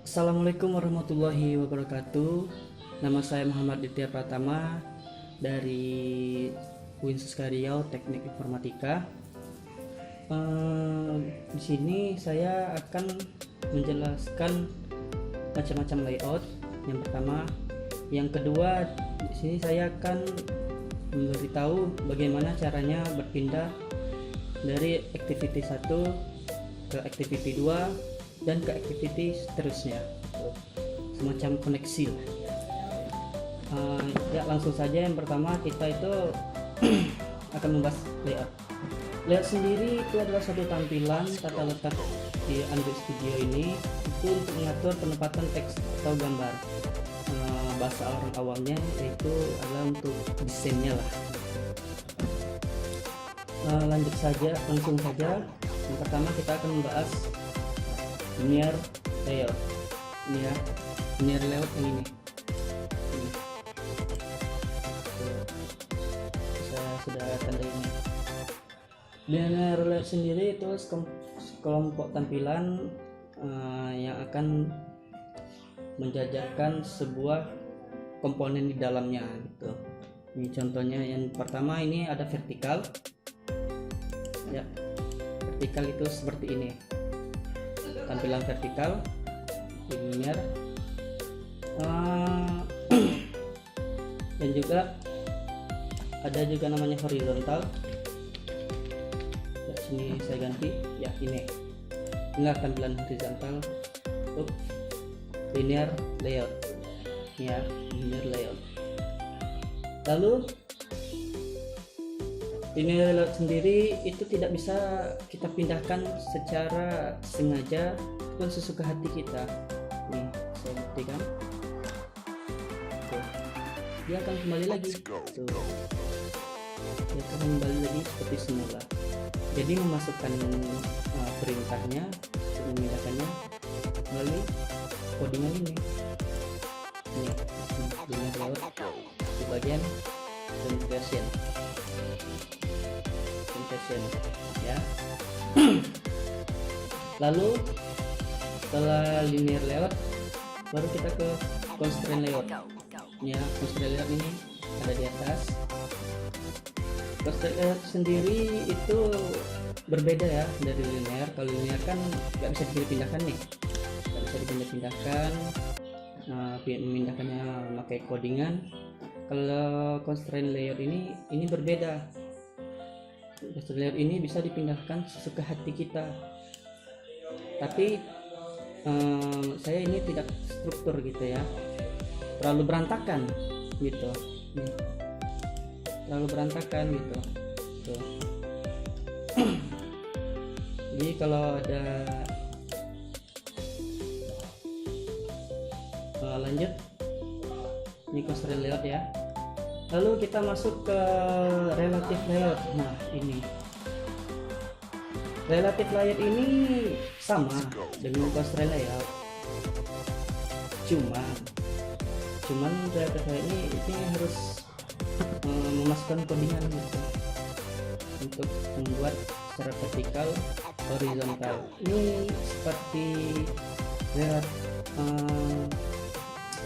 Assalamualaikum warahmatullahi wabarakatuh. Nama saya Muhammad Ditya Pratama dari UIN Suska Riau Teknik Informatika. Di sini saya akan menjelaskan macam-macam layout. Yang pertama, yang kedua, di sini saya akan memberitahu bagaimana caranya berpindah dari activity 1 ke activity 2 dan ke activity seterusnya, semacam koneksi. Ya, langsung saja. Yang pertama kita itu akan membahas layout. Layout sendiri itu adalah suatu tampilan tata letak di Android Studio ini itu untuk mengatur penempatan teks atau gambar. Bahasa orang awamnya yaitu adalah untuk desainnya lah. Langsung saja. Yang pertama kita akan membahas linear layout. Ini ya, linear layout yang ini. Saya sudah tanda ini. Linear layout sendiri itu sekelompok tampilan yang akan menjajarkan sebuah komponen di dalamnya gitu. Ini contohnya, yang pertama ini ada vertikal. Ya, vertikal itu seperti ini. Tampilan vertikal, linear, dan juga ada juga namanya horizontal. Ya, sini saya ganti ya, ini tampilan horizontal untuk linear layout ya, linear layout. Lalu linear layout sendiri itu tidak bisa kita pindahkan secara sengaja pun sesuka hati kita. Nih saya buktikan, tuh, dia akan kembali lagi, tuh, dia akan kembali lagi seperti semula. Jadi memasukkan perintahnya untuk memindahkannya melalui codingan ini. Nih linear layout di bagian conversion ya. Lalu setelah linear layout baru kita ke constraint layout ya. Constraint layout ini ada di atas. Constraint layout sendiri itu berbeda ya dari linear. Kalau linear kan nggak bisa dipindahkan nih, nggak bisa dipindah-pindahkan, memindahkannya memakai codingan. Kalau constraint layout ini berbeda. Constraint layout ini bisa dipindahkan sesuka hati kita, tapi saya ini tidak struktur gitu ya, terlalu berantakan gitu. Terlalu berantakan gitu. Tuh. Jadi kalau ada lanjut, ini constraint layout ya. Lalu kita masuk ke relative layout. Nah, ini relative layout ini sama dengan constraint layout. Cuman relative layout ini harus memasukkan codingan gitu untuk membuat secara vertikal, horizontal. Ini seperti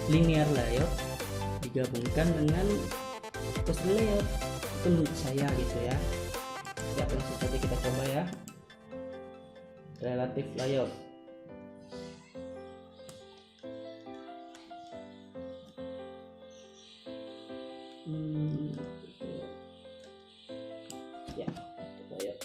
linear layout digabungkan dengan constraint layout, itu menurut saya gitu ya. Ya, langsung saja kita coba ya. Relative layout. Ya, layout.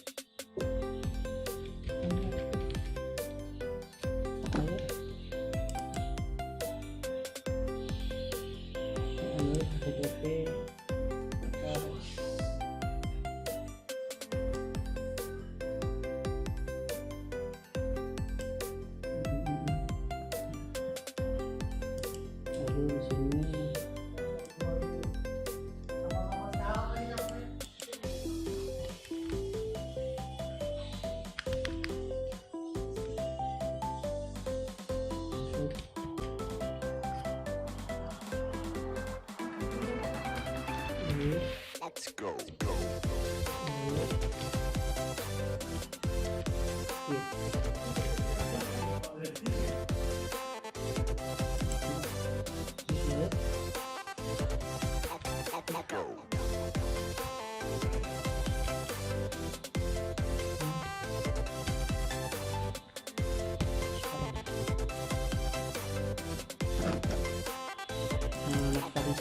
Lalu di sini let's go.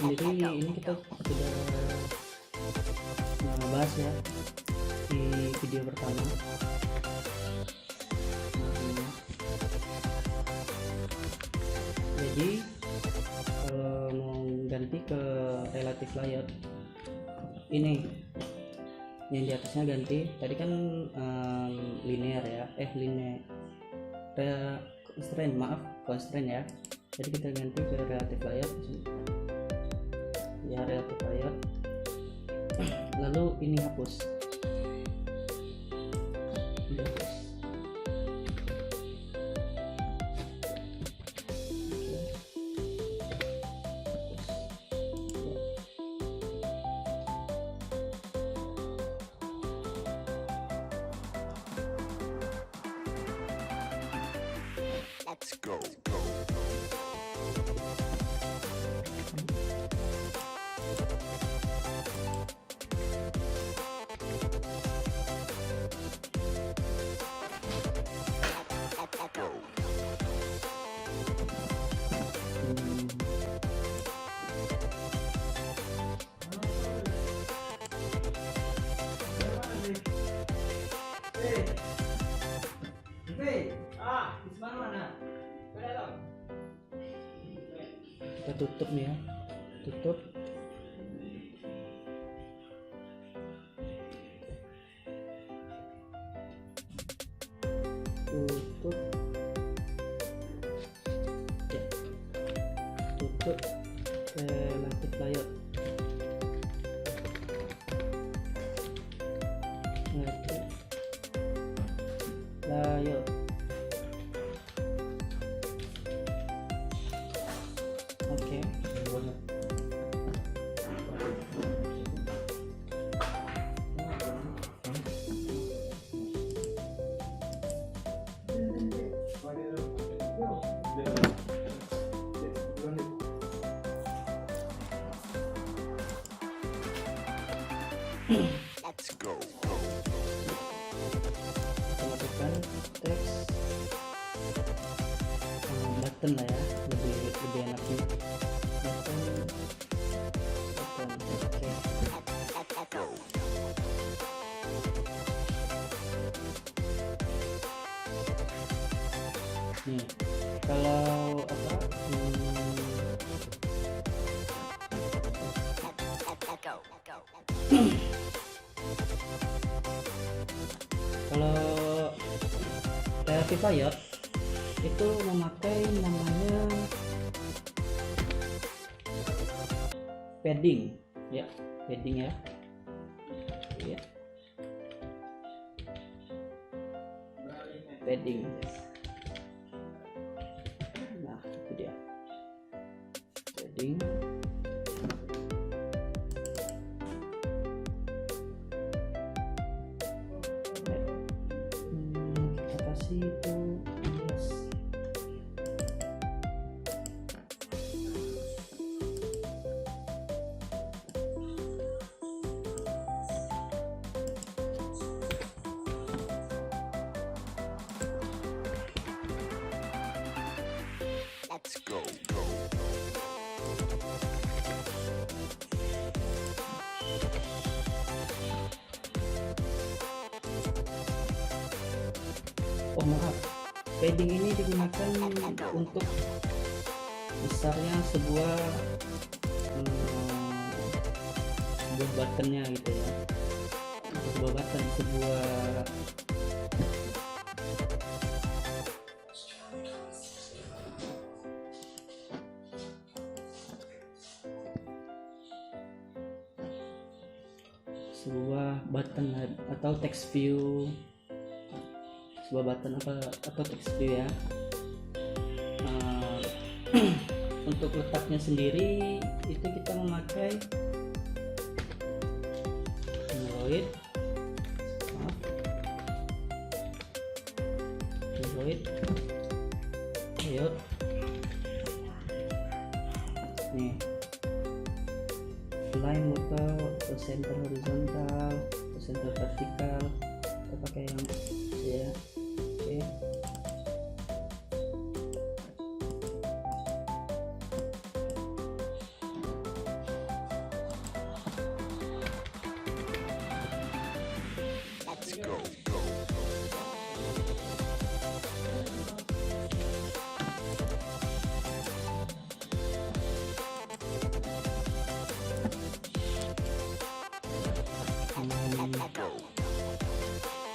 sendiri ini kita sudah bahas ya di video pertama. Jadi kalau mau ganti ke relative layout ini yang di atasnya ganti, tadi kan linear ya, constraint ya. Jadi kita ganti ke relative layout ya, relative layout. Lalu ini hapus, dihapus. Let's go. Kita tutup nih ya, tutup. Tutup ya, tutup relative layout. Relative layout. Oke. Let's go. Kita masukkan teks button lah ya, lebih enaknya button. Oke. Nih kalau apa kalau relative layout itu memakai namanya padding ya, padding ya. Ya. Padding. Nah, itu dia. Padding. Kita kasih itu yes. Let's go. Oh maaf, padding ini digunakan untuk besarnya sebuah buttonnya gitu ya, sebuah button, sebuah button atau text view, sebuah button atau text view ya. Untuk letaknya sendiri itu kita memakai Android layout nih, line motor atau center horizontal atau center vertikal, kita pakai yang ya. Oke.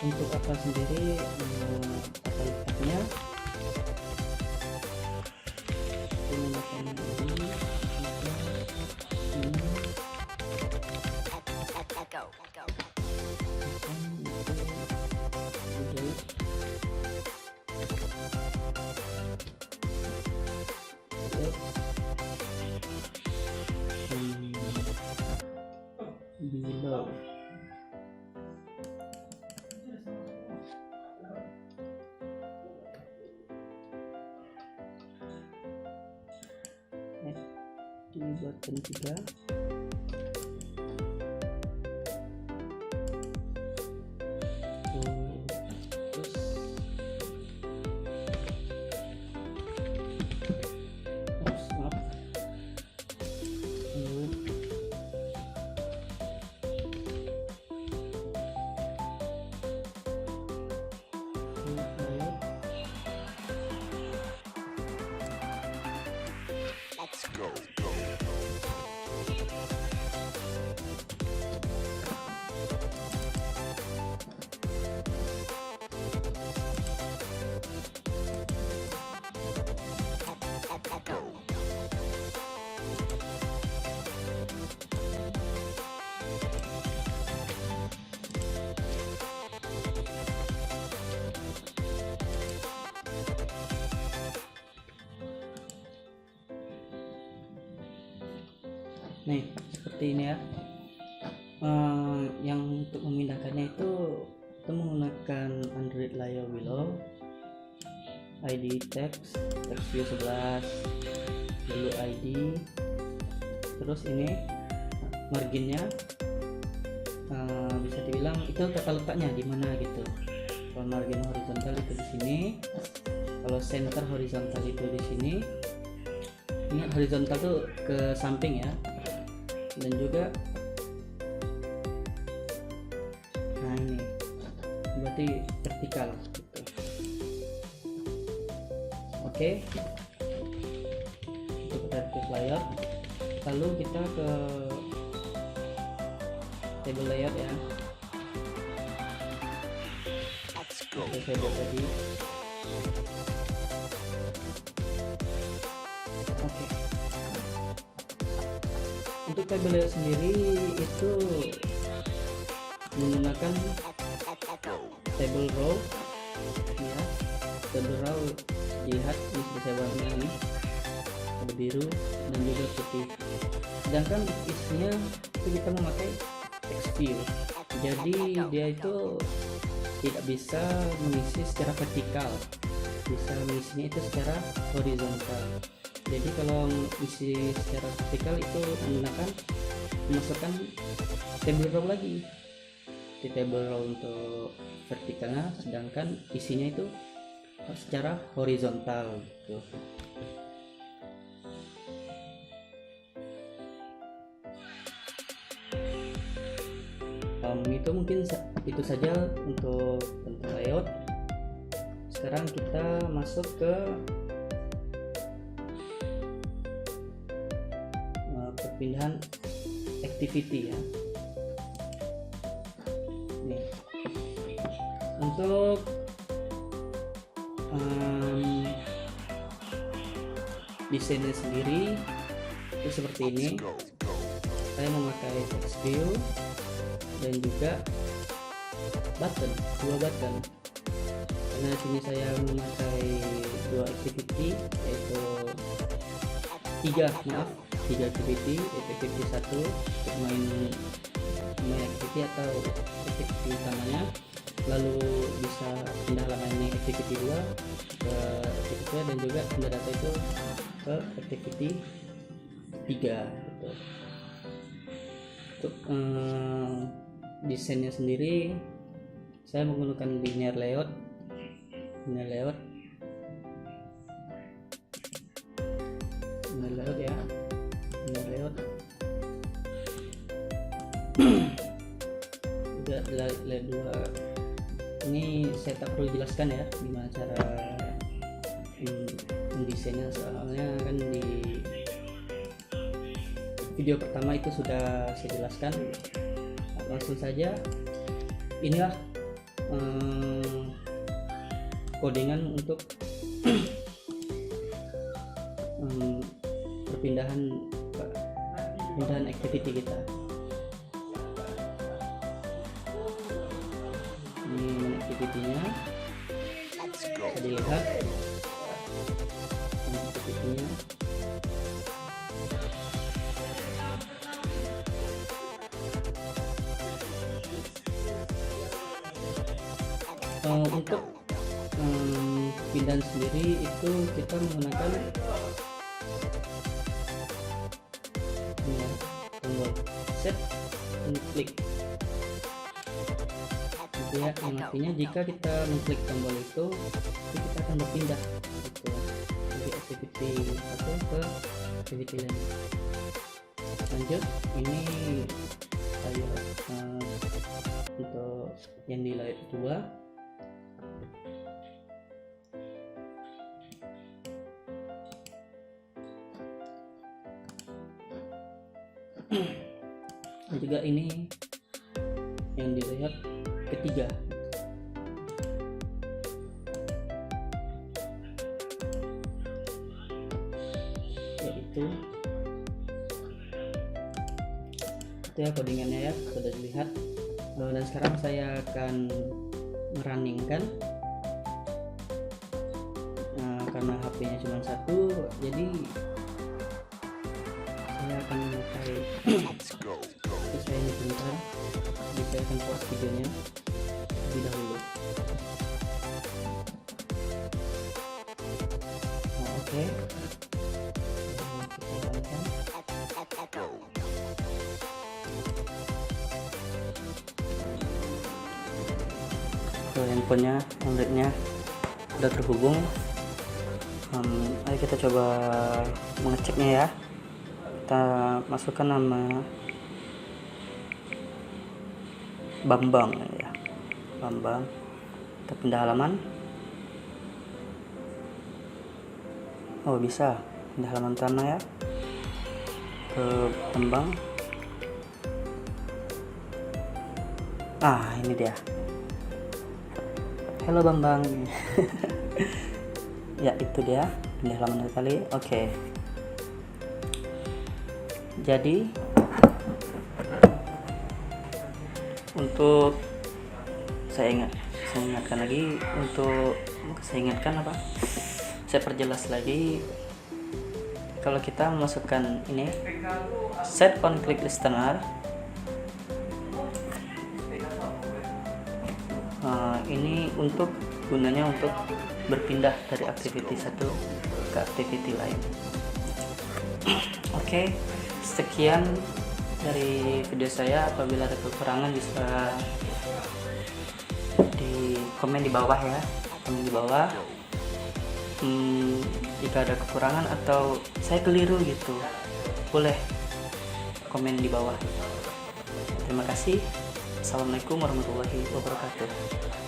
Untuk apa sendiri tata letaknya menggunakan ini below. Dibuatkan juga terus maaf Let's go. nih seperti ini ya. Yang untuk memindahkannya itu kita menggunakan Android Layer Below, ID text view 11, lalu ID, terus ini marginnya bisa dibilang itu tata letaknya di mana gitu. Kalau margin horizontal itu di sini, kalau center horizontal itu di sini. Ini horizontal tuh ke samping ya, dan juga nah ini berarti vertikal gitu. Oke, untuk adaptive layer, lalu kita ke table layer ya. Oke, saya buat tadi. Oke, untuk table layer sendiri itu menggunakan table row ya. Table row lihat ini sudah saya warna ini ada biru dan juga putih, sedangkan isinya itu kita memakai text view, jadi dia itu tidak bisa mengisi secara vertikal, bisa mengisinya itu secara horizontal. Jadi kalau isi secara vertikal itu menggunakan memasukkan table row lagi di table row untuk vertikalnya, sedangkan isinya itu secara horizontal gitu. Itu mungkin itu saja untuk bentuk layout. Sekarang kita masuk ke perpindahan activity ya. Nih, untuk desainnya sendiri itu seperti ini. Saya memakai text view dan juga button, dua button, karena di sini saya memakai dua activity, yaitu tiga activity, yaitu activity 1 untuk main activity atau activity utamanya, lalu bisa pindah halaman ini activity 2 ke activity 2, dan juga pindah data itu ke activity 3 gitu. Untuk desainnya sendiri saya menggunakan linear layout ya, linear layout udah layer 2 ini saya tak perlu jelaskan ya gimana cara mendesainnya, soalnya kan di video pertama itu sudah saya jelaskan. Langsung saja, inilah codingan untuk perpindahan activity kita. Ini main activity-nya, Let's go. bisa dilihat main activity-nya. Untuk pindahan sendiri itu kita menggunakan ini ya, tombol set and click. Gitu ya, yang artinya jika kita mengklik tombol itu kita akan berpindah gitu ya, dari activity satu ke activity lain. Lanjut, ini saya untuk yang di layer 2. Dan juga ini yang dilihat ketiga, yaitu itu ya codingannya ya, sudah dilihat. Dan sekarang saya akan merunningkan. Karena HP-nya cuma satu, jadi saya akan memakai Let's go. itu saya ini bentar, jadi saya akan pause videonya terlebih dahulu. Oke. Kita jalankan. Let's go. Handphonenya, Android-nya sudah terhubung. Ayo kita coba mengeceknya ya. Kita masukkan nama Bambang ya, Bambang. Kita pindah halaman. Oh, bisa pindah halaman utama ya, ke Bambang. Ini dia. Halo Bambang. Ya, itu dia, pindah halaman kali. Oke. Jadi untuk saya ingatkan lagi, saya perjelas lagi, kalau kita memasukkan ini set on click listener, ini gunanya untuk berpindah dari activity satu ke activity lain. Oke, sekian dari video saya. Apabila ada kekurangan bisa di komen di bawah ya, komen di bawah. Jika ada kekurangan atau saya keliru gitu, boleh komen di bawah. Terima kasih. Assalamualaikum warahmatullahi wabarakatuh.